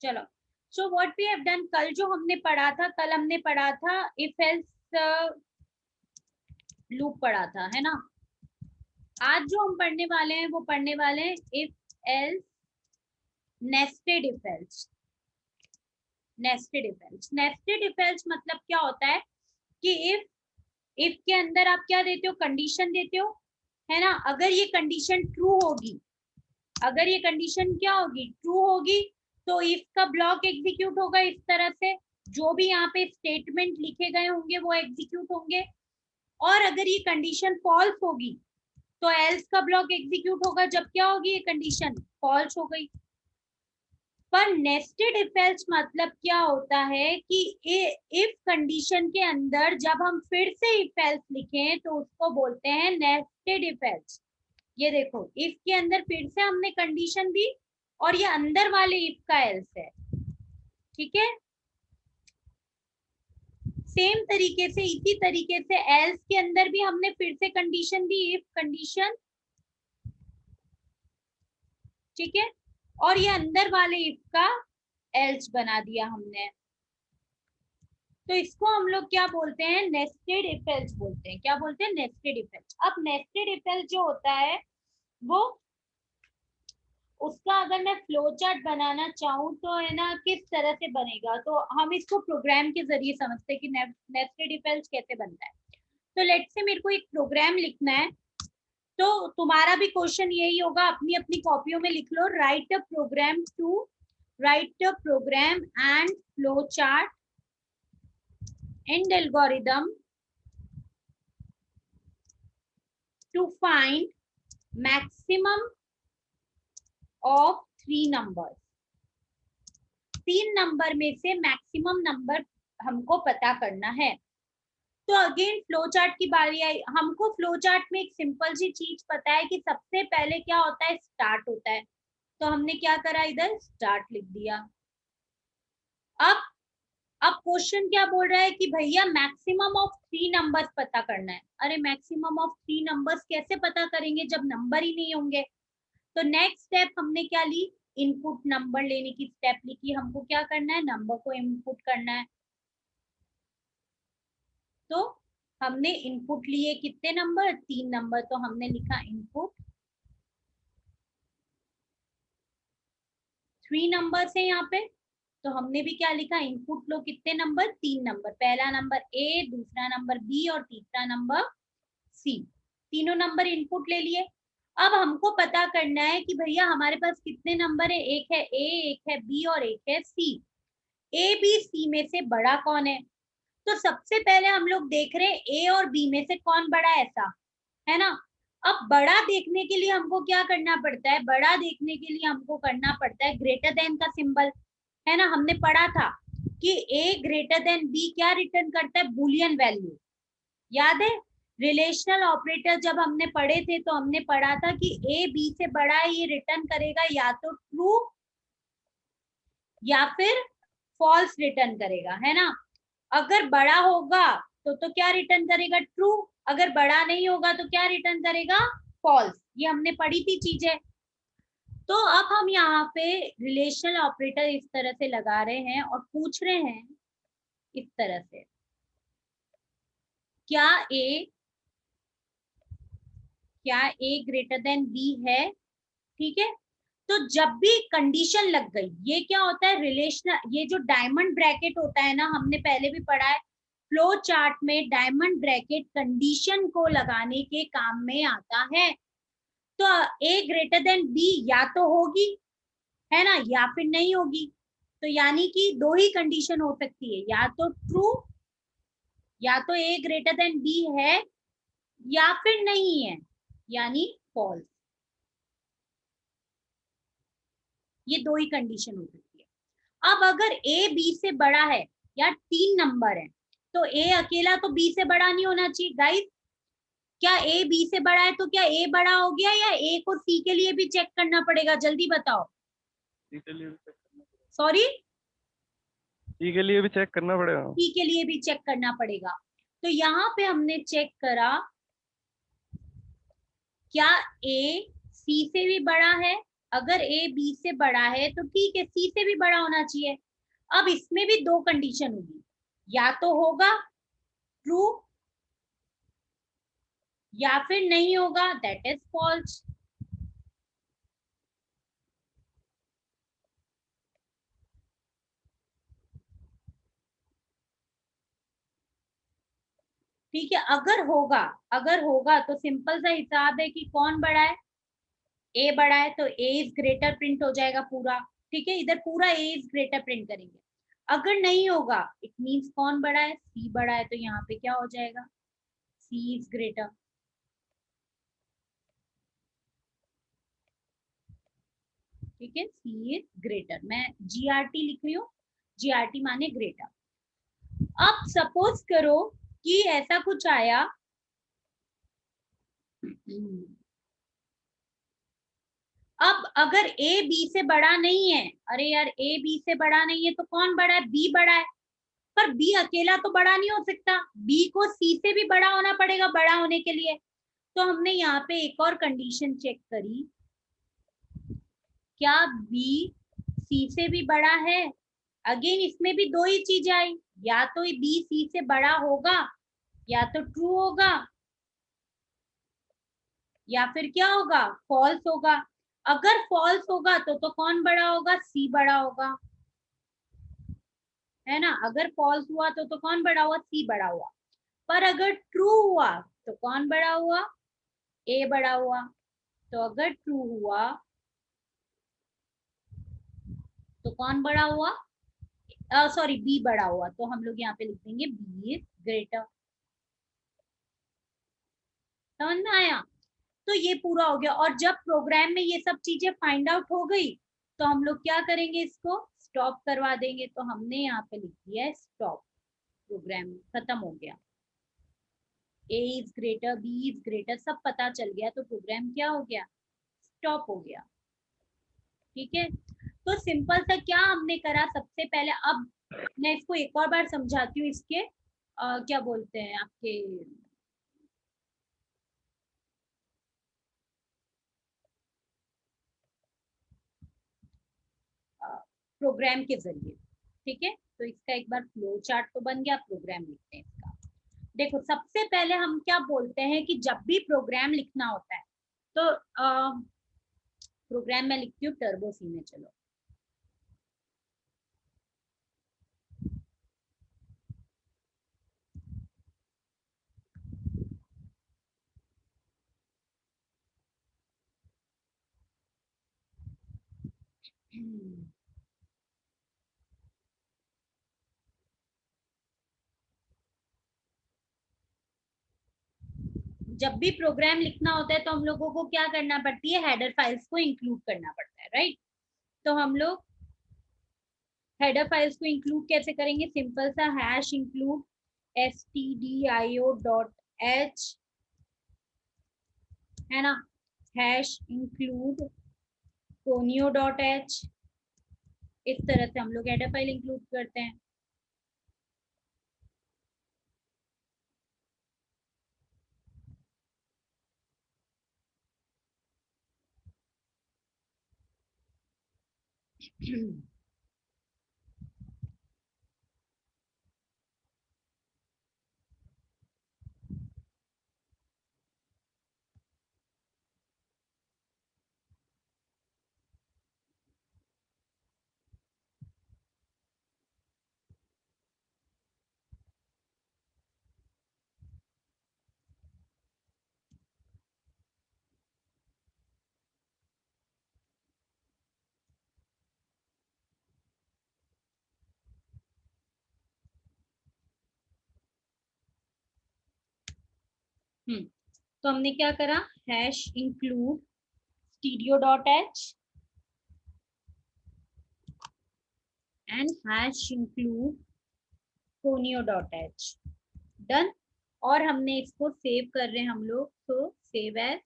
चलो, so what we have done, कल जो हमने पढ़ा था, कल हमने पढ़ा था इफ एल्स लूप पढ़ा था, है ना। आज जो हम पढ़ने वाले हैं वो पढ़ने वाले हैं if else nested if else. Nested if else, nested if else मतलब क्या होता है कि इफ के अंदर आप क्या देते हो, कंडीशन देते हो, है ना। अगर ये कंडीशन ट्रू होगी, अगर ये कंडीशन क्या होगी, ट्रू होगी, तो इफ का ब्लॉक एग्जीक्यूट होगा इस तरह से, जो भी यहाँ पे स्टेटमेंट लिखे गए होंगे वो एग्जीक्यूट होंगे। और अगर ये कंडीशन फॉल्स होगी तो एल्स का ब्लॉक एग्जीक्यूट होगा जब क्या होगी, ये कंडीशन फॉल्स हो गई। पर नेस्टेड इफ एल्स मतलब क्या होता है कि इफ कंडीशन के अंदर जब हम फिर से इफ एल्स लिखें तो उसको बोलते हैं नेस्टेड इफ एल्स। ये देखो, इफ के अंदर फिर से हमने कंडीशन दी और ये अंदर वाले इफ का एल्स है, ठीक है। सेम तरीके से, इसी तरीके से एल्स के अंदर भी हमने फिर से कंडीशन दी, इफ कंडीशन, ठीक है। और ये अंदर वाले इफ का एल्स बना दिया हमने, तो इसको हम लोग क्या बोलते हैं, नेस्टेड इफ एल्स बोलते हैं। क्या बोलते हैं, नेस्टेड इफ एल्स। अब नेस्टेड इफ एल्स जो होता है वो, उसका अगर मैं फ्लो चार्ट बनाना चाहूँ तो है ना, किस तरह से बनेगा, तो हम इसको प्रोग्राम के जरिए समझते हैं कि नेस्टेड इफ एल्स कैसे बनता है। तो लेट्स से मेरे को एक प्रोग्राम लिखना है, तो तुम्हारा भी क्वेश्चन यही होगा, अपनी अपनी कॉपियों में लिख लो, write a program to, write a program and flow chart and algorithm to find maximum of 3 numbers। 3 number में से मैक्सिमम नंबर हमको पता करना है। तो अगेन फ्लो चार्ट की बारी आई। हमको फ्लो चार्ट में एक सिंपल सी चीज पता है कि सबसे पहले क्या होता है, स्टार्ट होता है। तो हमने क्या करा, इधर स्टार्ट लिख दिया। अब अब क्वेश्चन क्या बोल रहा है कि भैया मैक्सिमम ऑफ 3 नंबर्स पता करना है। अरे मैक्सिमम ऑफ 3 नंबर्स कैसे पता करेंगे जब नंबर ही नहीं होंगे। तो नेक्स्ट स्टेप हमने क्या ली, इनपुट नंबर लेने की स्टेप लिखी। हमको क्या करना है, नंबर को इनपुट करना है। तो हमने इनपुट लिए कितने नंबर, 3 नंबर। तो हमने लिखा इनपुट 3 नंबर है यहाँ पे। तो हमने भी क्या लिखा, इनपुट लो कितने नंबर, 3 नंबर। पहला नंबर ए, दूसरा नंबर बी और तीसरा नंबर सी। तीनों नंबर इनपुट ले लिए। अब हमको पता करना है कि भैया हमारे पास कितने नंबर है, एक है ए, एक है बी और एक है सी। ए बी सी में से बड़ा कौन है। तो सबसे पहले हम लोग देख रहे हैं ए और बी में से कौन बड़ा है, ऐसा है ना। अब बड़ा देखने के लिए हमको क्या करना पड़ता है, बड़ा देखने के लिए हमको करना पड़ता है ग्रेटर देन का सिंबल, है ना। हमने पढ़ा था कि ए ग्रेटर देन बी क्या रिटर्न करता है, बुलियन वैल्यू। याद है, रिलेशनल ऑपरेटर जब हमने पढ़े थे तो हमने पढ़ा था कि ए बी से बड़ा है, ये रिटर्न करेगा या तो ट्रू या फिर फॉल्स रिटर्न करेगा, है ना। अगर बड़ा होगा तो क्या रिटर्न करेगा, ट्रू। अगर बड़ा नहीं होगा तो क्या रिटर्न करेगा, फॉल्स। ये हमने पढ़ी थी चीजें। तो अब हम यहाँ पे रिलेशनल ऑपरेटर इस तरह से लगा रहे हैं और पूछ रहे हैं इस तरह से, क्या ए, क्या ए ग्रेटर देन बी है, ठीक है। तो जब भी कंडीशन लग गई, ये क्या होता है, रिलेशनल, ये जो डायमंड ब्रैकेट होता है ना, हमने पहले भी पढ़ा है फ्लो चार्ट में, डायमंड ब्रैकेट कंडीशन को लगाने के काम में आता है। तो ए ग्रेटर देन बी या तो होगी, है ना, या फिर नहीं होगी। तो यानी कि दो ही कंडीशन हो सकती है, या तो ट्रू, या तो ए ग्रेटर देन बी है या फिर नहीं है, यानी फॉल्स। ये दो ही कंडीशन हो सकती है। अब अगर ए बी से बड़ा है या 3 नंबर है, तो ए अकेला तो बी से बड़ा नहीं होना चाहिए गाइस। क्या ए बी से बड़ा है तो क्या ए बड़ा हो गया, या ए को सी के लिए भी चेक करना पड़ेगा, जल्दी बताओ। सॉरी, सी के लिए भी चेक करना पड़ेगा। सी के लिए भी चेक करना पड़ेगा। तो यहाँ पे हमने चेक करा, क्या ए सी से भी बड़ा है, अगर ए बी से बड़ा है तो ठीक है, सी से भी बड़ा होना चाहिए। अब इसमें भी दो कंडीशन होगी, या तो होगा ट्रू या फिर नहीं होगा, दैट इज फॉल्स। ठीक है, अगर होगा तो सिंपल सा हिसाब है कि कौन बड़ा है, ए बड़ा है तो ए इज ग्रेटर प्रिंट हो जाएगा पूरा। ठीक है, इधर पूरा ए इज ग्रेटर प्रिंट करेंगे। अगर नहीं होगा इट मींस कौन बड़ा है, सी बड़ा है, तो यहाँ पे क्या हो जाएगा, सी इज ग्रेटर। ठीक है, सी इज ग्रेटर, मैं जीआरटी लिख रही हूँ, जीआरटी माने ग्रेटर। अब सपोज करो कि ऐसा कुछ आया, अब अगर ए बी से बड़ा नहीं है, अरे यार ए बी से बड़ा नहीं है तो कौन बड़ा है, बी बड़ा है। पर बी अकेला तो बड़ा नहीं हो सकता, बी को सी से भी बड़ा होना पड़ेगा बड़ा होने के लिए। तो हमने यहाँ पे एक और कंडीशन चेक करी, क्या बी सी से भी बड़ा है। अगेन इसमें भी दो ही चीजें आई, या तो बी सी से बड़ा होगा या तो ट्रू होगा या फिर क्या होगा, फॉल्स होगा। अगर फॉल्स होगा तो कौन बड़ा होगा, सी बड़ा होगा, है ना। अगर फॉल्स हुआ तो कौन बड़ा हुआ, सी बड़ा हुआ। पर अगर ट्रू हुआ तो कौन बड़ा हुआ, ए बड़ा हुआ। तो अगर ट्रू हुआ तो कौन बड़ा हुआ, सॉरी बी बड़ा हुआ, तो हम लोग यहाँ पे लिख देंगे बी इज ग्रेटर। समझ में आया। तो ये पूरा हो गया, और जब प्रोग्राम में ये सब चीजें फाइंड आउट हो गई तो हम लोग क्या करेंगे, इसको स्टॉप करवा देंगे। तो हमने यहाँ पे लिख दिया है स्टॉप, प्रोग्राम खत्म हो गया। A is greater, B is greater सब पता चल गया, तो प्रोग्राम क्या हो गया, स्टॉप हो गया। ठीक है, तो सिंपल सा क्या हमने करा सबसे पहले। अब मैं इसको एक और बार समझाती हूँ, इसके क्या बोलते हैं आपके प्रोग्राम के जरिए। ठीक है, तो इसका एक बार फ्लो चार्ट तो बन गया, प्रोग्राम लिखते हैं इसका। देखो सबसे पहले हम क्या बोलते हैं कि जब भी प्रोग्राम लिखना होता है तो प्रोग्राम में लिखती हूँ टर्बो सी में, चलो। जब भी प्रोग्राम लिखना होता है तो हम लोगों को क्या करना पड़ती है, हेडर फाइल्स को इंक्लूड करना पड़ता है, राइट। तो हम लोग हेडर फाइल्स को इंक्लूड कैसे करेंगे, सिंपल सा हैश इंक्लूड stdio.h, है ना, हैश इंक्लूड conio.h। इस तरह से हम लोग हेडर फाइल इंक्लूड करते हैं। तो हमने क्या करा, hash include stdio.h and hash include conio.h, done. और हमने इसको सेव कर रहे हैं हम लोग, तो सेव एज,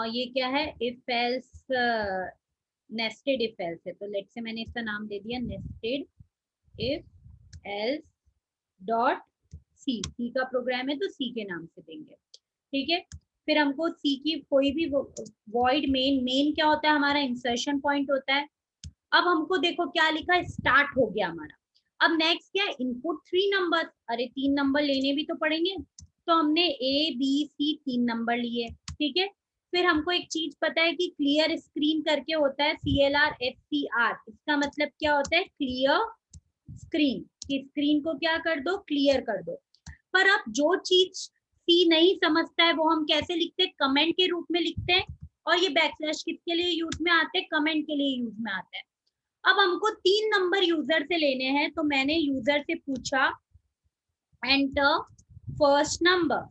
ये क्या है, if else, nested if else है, तो लेट से मैंने इसका नाम दे दिया nested if else dot C, C का प्रोग्राम है तो सी के नाम से देंगे। ठीक है, फिर हमको सी की कोई भी वॉइड मेन क्या होता है, हमारा इंसर्शन पॉइंट होता है। अब हमको देखो क्या लिखा, स्टार्ट हो गया हमारा। अब नेक्स्ट क्या है, इनपुट 3 नंबर, अरे 3 नंबर लेने भी तो पड़ेंगे, तो हमने ए बी सी 3 नंबर लिए, ठीक है। फिर हमको एक चीज पता है कि क्लियर स्क्रीन करके होता है, CLR SCR, इसका मतलब क्या होता है, क्लियर स्क्रीन, कि स्क्रीन को क्या कर दो, क्लियर कर दो। पर अब जो चीज सी नहीं समझता है वो हम कैसे लिखते हैं, कमेंट के रूप में लिखते हैं। और ये बैकस्लैश किसके लिए यूज में आते हैं, कमेंट के लिए यूज में आता है। अब हमको 3 नंबर यूजर से लेने हैं, तो मैंने यूजर से पूछा एंटर फर्स्ट नंबर,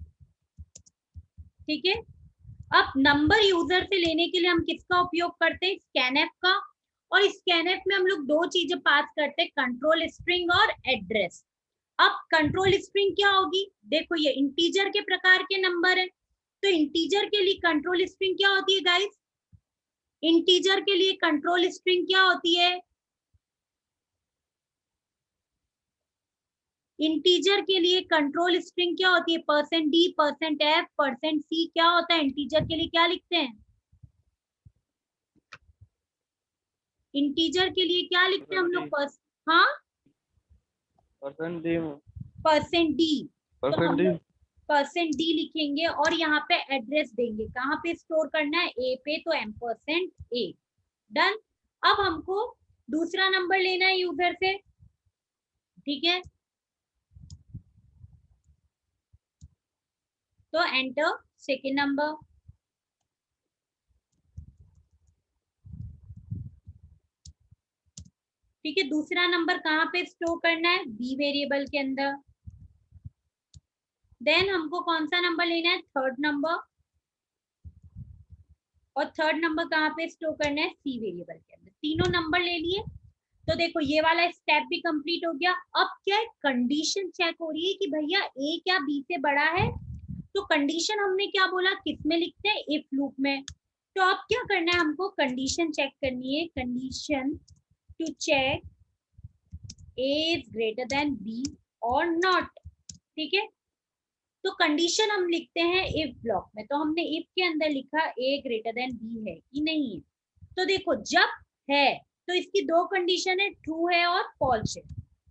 ठीक है। अब नंबर यूजर से लेने के लिए हम किसका उपयोग करते हैं, स्कैनएफ का। और स्कैनएफ में हम लोग दो चीजें पास करते हैं, कंट्रोल स्ट्रिंग और एड्रेस। अब कंट्रोल स्ट्रिंग क्या होगी, देखो ये इंटीजर के प्रकार के नंबर है, तो इंटीजर के लिए कंट्रोल स्ट्रिंग क्या होती है गाइस, इंटीजर के लिए कंट्रोल स्ट्रिंग क्या होती है, इंटीजर के लिए कंट्रोल स्ट्रिंग क्या होती है, %d %f %c, क्या होता है इंटीजर के लिए, क्या लिखते हैं, इंटीजर के लिए क्या लिखते हैं हम लोग, हाँ परसेंट %d, तो हम परसेंटेज। लोग %d लिखेंगे और यहाँ पे एड्रेस देंगे, कहाँ पे स्टोर करना है, ए पे, तो %a, डन। अब हमको दूसरा नंबर लेना है यूजर से, ठीक है, तो एंटर सेकेंड नंबर, ठीक है। दूसरा नंबर कहाँ पे स्टोर करना है, बी वेरिएबल के अंदर। देन हमको कौन सा नंबर लेना है, थर्ड नंबर, और थर्ड नंबर कहाँ पे स्टोर करना है, सी वेरिएबल के अंदर। तीनों नंबर ले लिए, तो देखो ये वाला स्टेप भी कंप्लीट हो गया। अब क्या है, कंडीशन चेक हो रही है कि भैया ए क्या बी से बड़ा है, तो कंडीशन हमने क्या बोला, किस में लिखते हैं, इफ लूप में। तो अब क्या करना है, हमको कंडीशन चेक करनी है, condition to check A is greater than B और नॉट, ठीक है। तो कंडीशन हम लिखते हैं इफ ब्लॉक में, तो हमने इफ के अंदर लिखा ए ग्रेटर देन बी है कि नहीं है। तो देखो जब है तो इसकी दो कंडीशन है, ट्रू है और फॉल्स है।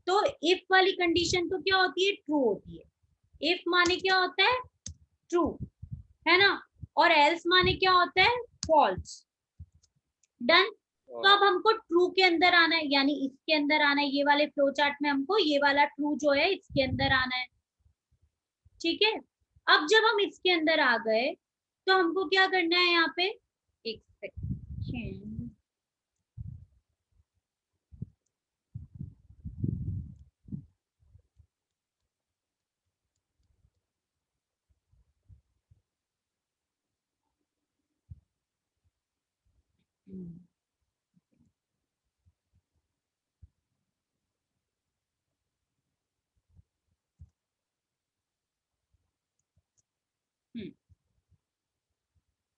तो इफ वाली कंडीशन तो क्या होती है, ट्रू होती है। इफ माने क्या होता है, ट्रू, है ना, और एल्स माने क्या होता है, फॉल्स, डन। तो अब हमको ट्रू के अंदर आना है, यानी इसके अंदर आना है, ये वाले फ्लो चार्ट में हमको ये वाला ट्रू जो है इसके अंदर आना है, ठीक है। अब जब हम इसके अंदर आ गए तो हमको क्या करना है, यहाँ पे एक सेकेंड,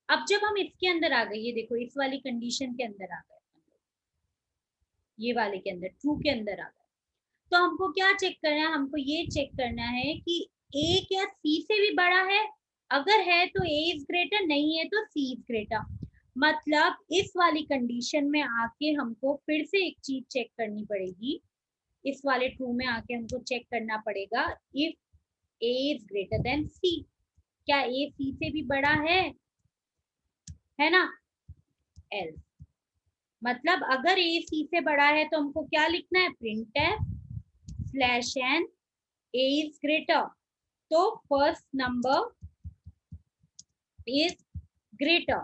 अब जब हम इसके अंदर आ गए, ये देखो इस वाली कंडीशन के अंदर आ गए, ये वाले के अंदर ट्रू के अंदर आ गए, तो हमको क्या चेक करना है, हमको ये चेक करना है कि ए क्या सी से भी बड़ा है, अगर है तो ए इज ग्रेटर, नहीं है तो सी इज ग्रेटर। मतलब इस वाली कंडीशन में आके हमको फिर से एक चीज चेक करनी पड़ेगी, इस वाले ट्रू में आके हमको चेक करना पड़ेगा, if A is greater than C, क्या ए सी से भी बड़ा है ना, एल, मतलब अगर ए सी से बड़ा है तो हमको क्या लिखना है, print slash n A is greater, तो फर्स्ट नंबर इज ग्रेटर,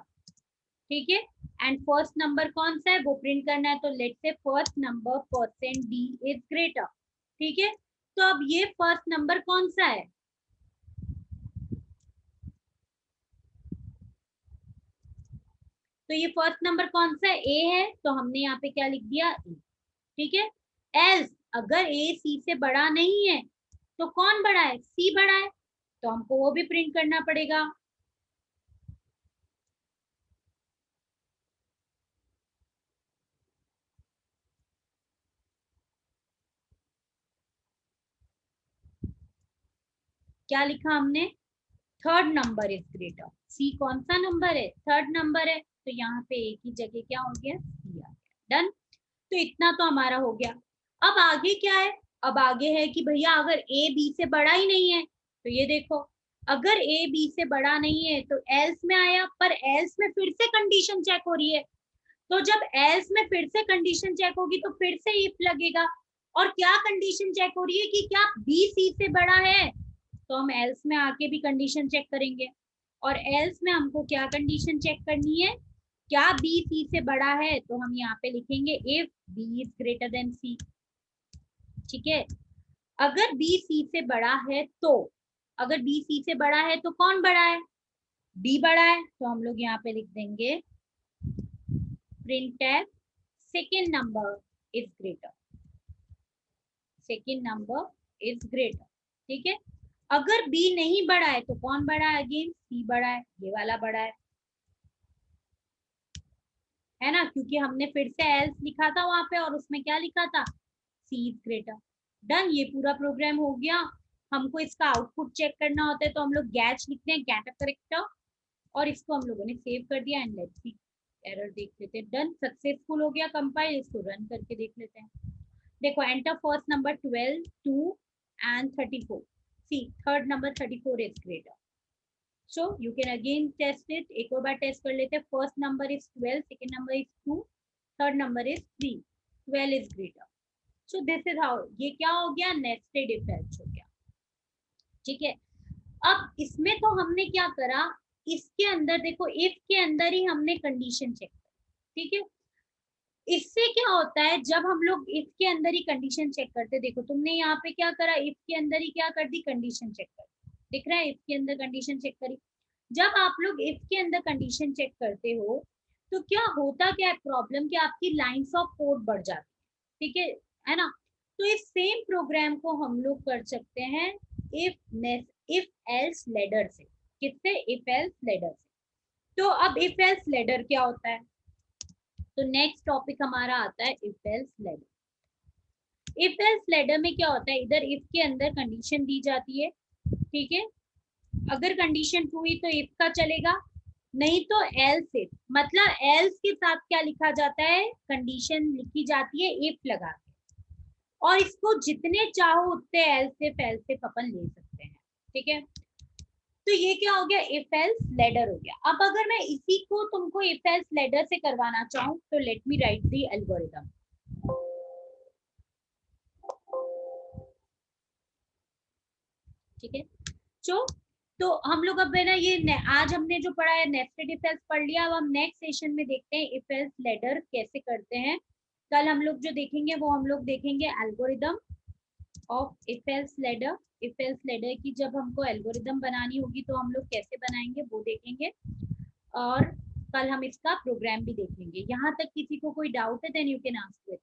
ठीक है। एंड फर्स्ट नंबर कौन सा है वो प्रिंट करना है, तो लेट से first number %d is greater, ठीक है। तो अब ये फर्स्ट नंबर कौन सा है, तो ये फर्स्ट नंबर कौन सा है, ए है, तो हमने यहाँ पे क्या लिख दिया, ए, ठीक है। एल्स अगर ए सी से बड़ा नहीं है तो कौन बड़ा है, सी बड़ा है, तो हमको वो भी प्रिंट करना पड़ेगा। क्या लिखा हमने, थर्ड नंबर इज ग्रेटर। सी कौन सा नंबर है? थर्ड नंबर है, तो यहाँ पे ए की जगह क्या हो गया? सी आ गया। डन। तो इतना तो हमारा हो गया। अब आगे क्या है? अब आगे है कि भैया अगर ए बी से बड़ा ही नहीं है, तो ये देखो, अगर ए बी से बड़ा नहीं है तो एल्स में आया, पर एल्स में फिर से कंडीशन चेक हो रही है। तो जब एल्स में फिर से कंडीशन चेक होगी तो फिर से इफ लगेगा। और क्या कंडीशन चेक हो रही है कि क्या बी सी से बड़ा है, तो हम एल्स में आके भी कंडीशन चेक करेंगे। और एल्स में हमको क्या कंडीशन चेक करनी है? क्या बी सी से बड़ा है, तो हम यहाँ पे लिखेंगे if B is greater than C. ठीक है, अगर बी सी से बड़ा है तो, अगर बी सी से बड़ा है तो कौन बड़ा है? बी बड़ा है, तो हम लोग यहाँ पे लिख देंगे printf second number is greater, second number is greater। ठीक है, अगर बी नहीं बड़ा है तो कौन बड़ा है? अगेन सी बड़ा है, ये वाला बड़ा है ना, क्योंकि हमने फिर से एल्स लिखा था वहां पे और उसमें क्या लिखा था? सी इज ग्रेटर। डन, ये पूरा प्रोग्राम हो गया। हमको इसका आउटपुट चेक करना होता है तो हम लोग गैच लिखते हैं, गेट अ करेक्टर, और इसको हम लोगों ने सेव कर दिया। एंड लेट्स सी, एरर देख लेते हैं। डन, सक्सेसफुल हो गया कंपाइल। इसको रन करके देख लेते हैं। देखो, enter first number 12, 2 and 34। See third number 34 is greater. So you can again test it, एक और बार टेस्ट कर लेते हैं। First number is 12, second number is 2, third number is 3, 12 is greater. So this is how, ये क्या हो गया? नेस्टेड इफ एल्स हो गया। ठीक है, अब इसमें तो हमने क्या करा, इसके अंदर देखो, इफ के अंदर ही हमने कंडीशन चेक करी। ठीक है, इससे क्या होता है जब हम लोग इफ के अंदर ही कंडीशन चेक करते, देखो तुमने यहाँ पे क्या करा, इफ के अंदर ही क्या कर दी? कंडीशन चेक कर। दिख रहा है, इफ के अंदर कंडीशन चेक करी। जब आप लोग इफ के अंदर कंडीशन चेक करते हो तो क्या होता, क्या है प्रॉब्लम, कि आपकी लाइंस ऑफ कोड बढ़ जाती है। ठीक है ना? तो इस सेम प्रोग्राम को हम लोग कर सकते हैं इफ एल्स लेडर से। किससे? इफ एल्स लेडर से। तो अब इफ एल्स लेडर क्या होता है? तो नेक्स्ट टॉपिक हमारा आता है if else ladder. If else ladder में क्या होता है? इधर इफ के अंदर कंडीशन दी जाती है। ठीक है, अगर कंडीशन ट्रू हुई तो इफ का चलेगा, नहीं तो एल्स इफ। मतलब एल्स के साथ क्या लिखा जाता है? कंडीशन लिखी जाती है इफ लगा के, और इसको जितने चाहो उतने एल्स इफ अपन ले सकते हैं। ठीक है, तो ये क्या हो गया? इफ एल्स लेडर हो गया। अब अगर मैं इसी को तुमको इफ एल्स लेडर से करवाना चाहूँ तो let me right the algorithm. ठीक है, तो हम लोग अब है ना, ये आज हमने जो पढ़ा है नेस्टेड इफ एल्स पढ़ लिया। अब हम नेक्स्ट सेशन में देखते हैं इफ एल्स लेडर कैसे करते हैं। कल हम लोग जो देखेंगे वो हम लोग देखेंगे algorithm of if else ladder. If else ladder की जब हमको एल्गोरिथम बनानी होगी तो हम लोग कैसे बनाएंगे वो देखेंगे, और कल हम इसका प्रोग्राम भी देखेंगे। यहाँ तक किसी को कोई डाउट है देन यू कैन आस्क।